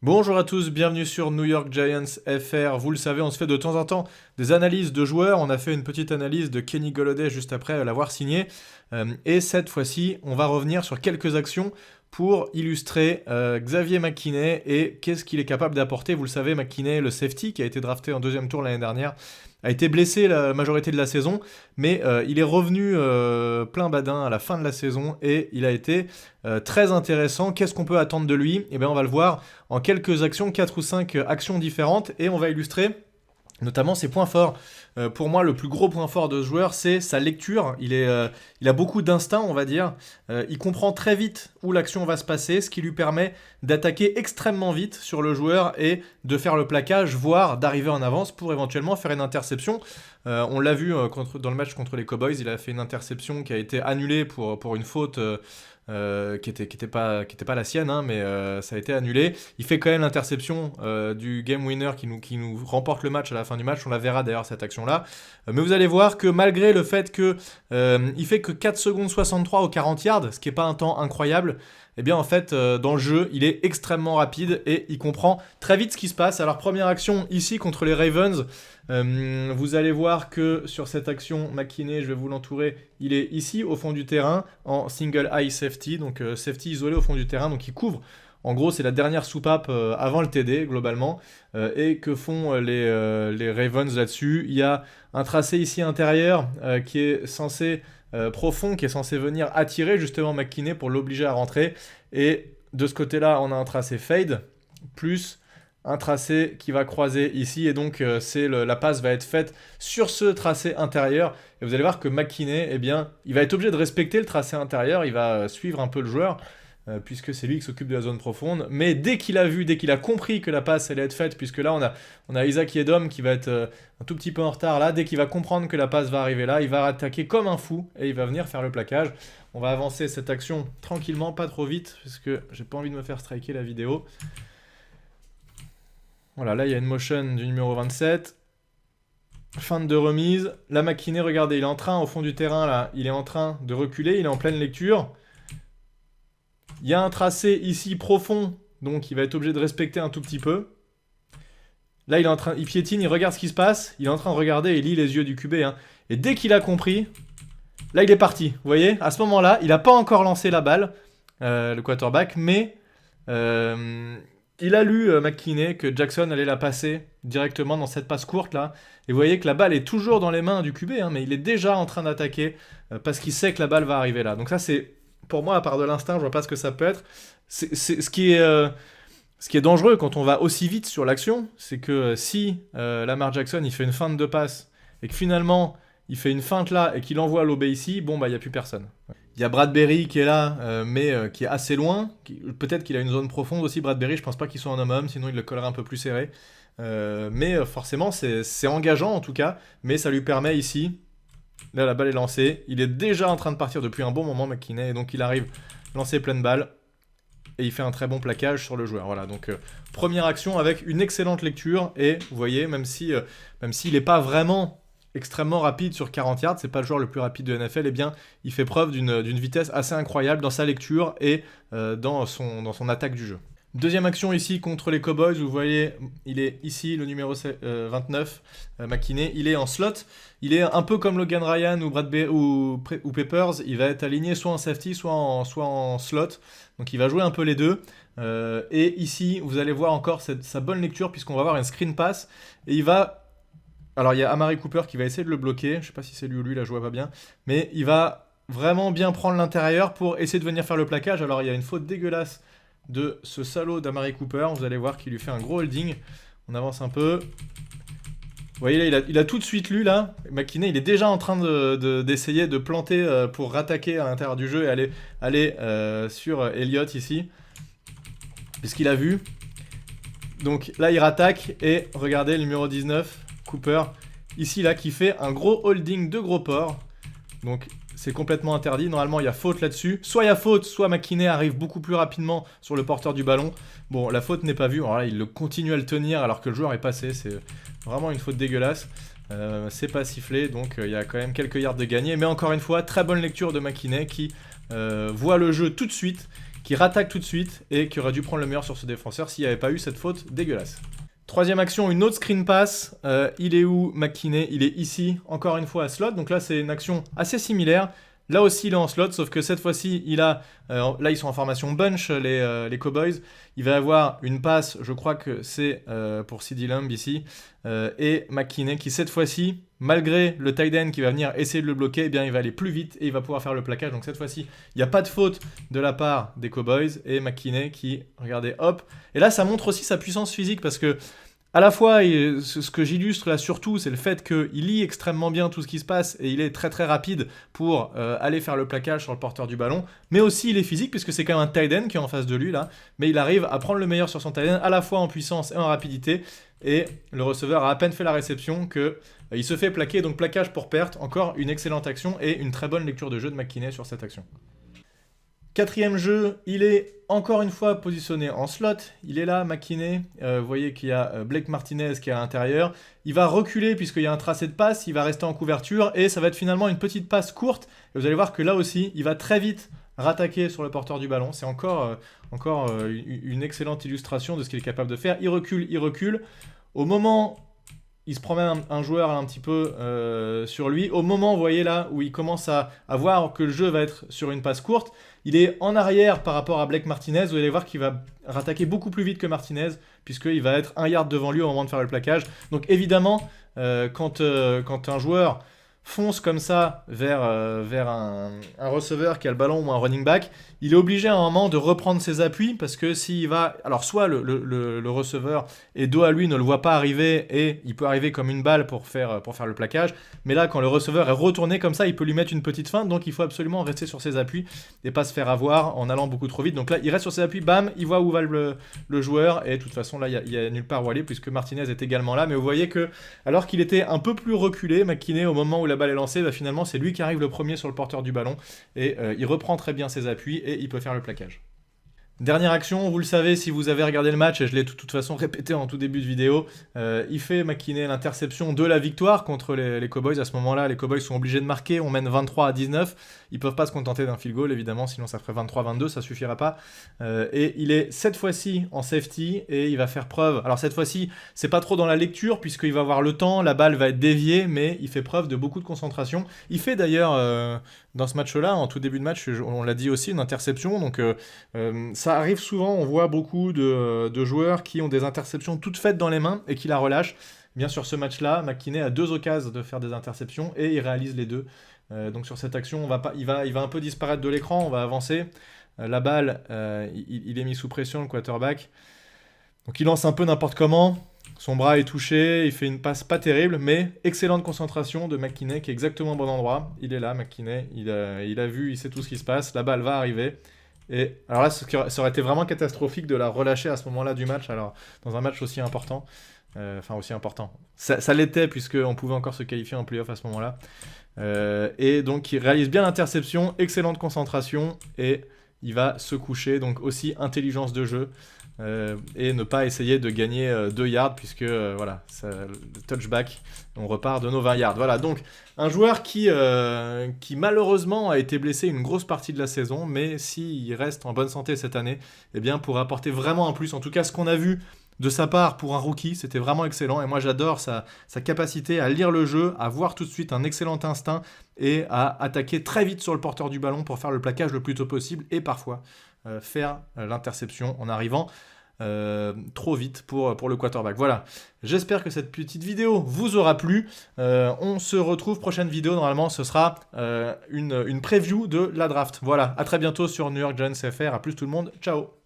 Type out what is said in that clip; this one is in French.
Bonjour à tous, bienvenue sur New York Giants FR. Vous le savez, on se fait de temps en temps des analyses de joueurs. On a fait une petite analyse de Kenny Golladay juste après l'avoir signé. Et cette fois-ci, on va revenir sur quelques actions pour illustrer Xavier McKinney et qu'est-ce qu'il est capable d'apporter. Vous le savez, McKinney, le safety qui a été drafté en deuxième tour l'année dernière, a été blessé la majorité de la saison, mais il est revenu plein badin à la fin de la saison et il a été très intéressant. Qu'est-ce qu'on peut attendre de lui? Eh bien, on va le voir en quelques actions, 4 ou 5 actions différentes, et on va illustrer notamment ses points forts. Pour moi, le plus gros point fort de ce joueur, c'est sa lecture. Il a beaucoup d'instinct, on va dire. Il comprend très vite où l'action va se passer, ce qui lui permet d'attaquer extrêmement vite sur le joueur et de faire le plaquage, voire d'arriver en avance pour éventuellement faire une interception. On l'a vu dans le match contre les Cowboys, il a fait une interception qui a été annulée pour une faute qui était pas la sienne, hein, mais ça a été annulé. Il fait quand même l'interception du game winner qui nous remporte le match à la fin du match. On la verra d'ailleurs cette action-là. Mais vous allez voir que malgré le fait que il fait que 4 secondes 63 au 40 yards, ce qui est pas un temps incroyable, eh bien en fait dans le jeu il est extrêmement rapide et il comprend très vite ce qui se passe. Alors première action ici contre les Ravens, vous allez voir que sur cette action McKinney, je vais vous l'entourer, il est ici au fond du terrain en single eye safety, donc safety isolé au fond du terrain, donc il couvre. En gros, c'est la dernière soupape avant le TD, globalement. Et que font les Ravens là-dessus? Il y a un tracé ici intérieur qui est censé profond, qui est censé venir attirer justement McKinney pour l'obliger à rentrer. Et de ce côté-là, on a un tracé fade, plus un tracé qui va croiser ici. Et donc, la passe va être faite sur ce tracé intérieur. Et vous allez voir que McKinney, eh bien, il va être obligé de respecter le tracé intérieur. Il va suivre un peu le joueur. Puisque c'est lui qui s'occupe de la zone profonde. Mais dès qu'il a compris que la passe allait être faite, puisque là on a Isaac Edom qui va être un tout petit peu en retard là, dès qu'il va comprendre que la passe va arriver là, il va attaquer comme un fou et il va venir faire le plaquage. On va avancer cette action tranquillement, pas trop vite, parce que j'ai pas envie de me faire striker la vidéo. Voilà, là il y a une motion du numéro 27. Fin de remise. La McKinney, regardez, il est en train au fond du terrain là, il est en train de reculer, il est en pleine lecture. Il y a un tracé ici profond, donc il va être obligé de respecter un tout petit peu. Là, il piétine, il regarde ce qui se passe, il est en train de regarder et il lit les yeux du QB. Hein. Et dès qu'il a compris, là, il est parti. Vous voyez, à ce moment-là, il n'a pas encore lancé la balle, le quarterback, mais il a lu McKinney que Jackson allait la passer directement dans cette passe courte là. Et vous voyez que la balle est toujours dans les mains du QB, hein, mais il est déjà en train d'attaquer parce qu'il sait que la balle va arriver là. Donc ça, c'est... Pour moi, à part de l'instinct, je vois pas ce que ça peut être. C'est ce qui est dangereux quand on va aussi vite sur l'action, c'est que si Lamar Jackson il fait une feinte de passe et que finalement il fait une feinte là et qu'il envoie l'OB ici, bon bah il y a plus personne. Il y a Bradbury qui est là, mais qui est assez loin. Peut-être qu'il a une zone profonde aussi. Bradbury, je pense pas qu'il soit en homme-homme, sinon il le collerait un peu plus serré. Mais forcément, c'est engageant en tout cas, mais ça lui permet ici. Là, la balle est lancée. Il est déjà en train de partir depuis un bon moment, McKinney. Et donc, il arrive lancer pleine balle. Et il fait un très bon plaquage sur le joueur. Voilà, donc première action avec une excellente lecture. Et vous voyez, même s'il n'est pas vraiment extrêmement rapide sur 40 yards, c'est pas le joueur le plus rapide de NFL, eh bien, il fait preuve d'une vitesse assez incroyable dans sa lecture et dans son attaque du jeu. Deuxième action ici contre les Cowboys, vous voyez, il est ici, le numéro 29, McKinney, il est en slot, il est un peu comme Logan Ryan ou Bradbury ou Peppers, il va être aligné soit en safety, soit en slot, donc il va jouer un peu les deux, et ici, vous allez voir encore sa bonne lecture, puisqu'on va avoir une screen pass, et il va... Alors il y a Amari Cooper qui va essayer de le bloquer, je sais pas si c'est lui ou lui, là je vois pas bien, mais il va vraiment bien prendre l'intérieur pour essayer de venir faire le plaquage. Alors il y a une faute dégueulasse de ce salaud d'Amari Cooper, vous allez voir qu'il lui fait un gros holding. On avance un peu. Vous voyez là, il a tout de suite lu là. McKinney, il est déjà en train d'essayer de planter pour rattaquer à l'intérieur du jeu et aller sur Elliott ici. Puisqu'il a vu. Donc là, il rattaque et regardez le numéro 19, Cooper, ici là, qui fait un gros holding de gros porc. Donc c'est complètement interdit. Normalement, il y a faute là-dessus. Soit il y a faute, soit McKinney arrive beaucoup plus rapidement sur le porteur du ballon. Bon, la faute n'est pas vue. Alors là, il continue à le tenir alors que le joueur est passé. C'est vraiment une faute dégueulasse. C'est pas sifflé, donc il y a quand même quelques yards de gagné. Mais encore une fois, très bonne lecture de McKinney qui voit le jeu tout de suite, qui rattaque tout de suite et qui aurait dû prendre le meilleur sur ce défenseur s'il n'y avait pas eu cette faute dégueulasse. Troisième action, une autre screen pass. Il est où McKinnie? Il est ici, encore une fois à slot. Donc là, c'est une action assez similaire. Là aussi, il est en slot, sauf que cette fois-ci, il a... là, ils sont en formation bunch, les Cowboys. Il va avoir une passe, je crois que c'est pour CeeDee Lamb ici. Et McKinnie qui, cette fois-ci, malgré le tight end qui va venir essayer de le bloquer, eh bien, il va aller plus vite et il va pouvoir faire le plaquage. Donc cette fois-ci, il n'y a pas de faute de la part des Cowboys. Et McKinnie qui, regardez, hop. Et là, ça montre aussi sa puissance physique parce que à la fois, ce que j'illustre là surtout, c'est le fait qu'il lit extrêmement bien tout ce qui se passe et il est très très rapide pour aller faire le plaquage sur le porteur du ballon, mais aussi il est physique puisque c'est quand même un tight end qui est en face de lui là, mais il arrive à prendre le meilleur sur son tight end à la fois en puissance et en rapidité et le receveur a à peine fait la réception que il se fait plaquer, donc plaquage pour perte, encore une excellente action et une très bonne lecture de jeu de McKinnie sur cette action. Quatrième jeu, il est encore une fois positionné en slot. Il est là, McKinnie. Vous voyez qu'il y a Blake Martinez qui est à l'intérieur. Il va reculer puisqu'il y a un tracé de passe. Il va rester en couverture et ça va être finalement une petite passe courte. Et vous allez voir que là aussi, il va très vite rattaquer sur le porteur du ballon. C'est encore une excellente illustration de ce qu'il est capable de faire. Il recule. Au moment... Il se prend même un joueur un petit peu sur lui. Au moment, vous voyez là, où il commence à voir que le jeu va être sur une passe courte, il est en arrière par rapport à Blake Martinez. Vous allez voir qu'il va rattaquer beaucoup plus vite que Martinez, puisqu'il va être 1 yard devant lui au moment de faire le plaquage. Donc évidemment, quand un joueur fonce comme ça vers un receveur qui a le ballon ou un running back, il est obligé à un moment de reprendre ses appuis parce que s'il va... Alors soit le receveur est dos à lui, ne le voit pas arriver et il peut arriver comme une balle pour faire le plaquage, mais là quand le receveur est retourné comme ça, il peut lui mettre une petite feinte, donc il faut absolument rester sur ses appuis et pas se faire avoir en allant beaucoup trop vite. Donc là il reste sur ses appuis, bam, il voit où va le joueur et de toute façon là il y a nulle part où aller puisque Martinez est également là, mais vous voyez que alors qu'il était un peu plus reculé, McKinnie au moment où la balle est lancée, bah finalement c'est lui qui arrive le premier sur le porteur du ballon et il reprend très bien ses appuis et il peut faire le plaquage. Dernière action, vous le savez si vous avez regardé le match, et je l'ai de toute façon répété en tout début de vidéo, il fait McKinnie l'interception de la victoire contre les Cowboys. À ce moment-là, les Cowboys sont obligés de marquer, on mène 23-19, ils peuvent pas se contenter d'un field goal évidemment, sinon ça ferait 23-22, ça suffira pas. Et il est cette fois-ci en safety et il va faire preuve, alors cette fois-ci c'est pas trop dans la lecture puisqu'il va avoir le temps, la balle va être déviée, mais il fait preuve de beaucoup de concentration. Il fait d'ailleurs dans ce match-là, en tout début de match, on l'a dit aussi, une interception, donc ça arrive souvent, on voit beaucoup de joueurs qui ont des interceptions toutes faites dans les mains et qui la relâchent. Bien sur ce match-là, McKinnie a 2 occasions de faire des interceptions et il réalise les 2. Donc sur cette action, il va un peu disparaître de l'écran, on va avancer. La balle, il est mis sous pression, le quarterback. Donc il lance un peu n'importe comment. Son bras est touché, il fait une passe pas terrible, mais excellente concentration de McKinnie qui est exactement au bon endroit. Il est là, McKinnie, il a vu, il sait tout ce qui se passe. La balle va arriver. Et alors là, ça aurait été vraiment catastrophique de la relâcher à ce moment-là du match, alors dans un match aussi important. Aussi important. Ça l'était puisqu'on pouvait encore se qualifier en playoff à ce moment-là. Et donc il réalise bien l'interception, excellente concentration et il va se coucher, donc aussi intelligence de jeu et ne pas essayer de gagner 2 yards puisque voilà, le touchback, on repart de nos 20 yards. Voilà, donc un joueur qui malheureusement a été blessé une grosse partie de la saison, mais s'il reste en bonne santé cette année, eh bien pourrait apporter vraiment un plus. En tout cas, ce qu'on a vu de sa part pour un rookie, c'était vraiment excellent et moi j'adore sa capacité à lire le jeu, à voir tout de suite un excellent instinct et à attaquer très vite sur le porteur du ballon pour faire le plaquage le plus tôt possible et parfois faire l'interception en arrivant trop vite pour le quarterback. Voilà, j'espère que cette petite vidéo vous aura plu. On se retrouve, prochaine vidéo, normalement ce sera une preview de la draft. Voilà, à très bientôt sur New York Giants FR, à plus tout le monde, ciao.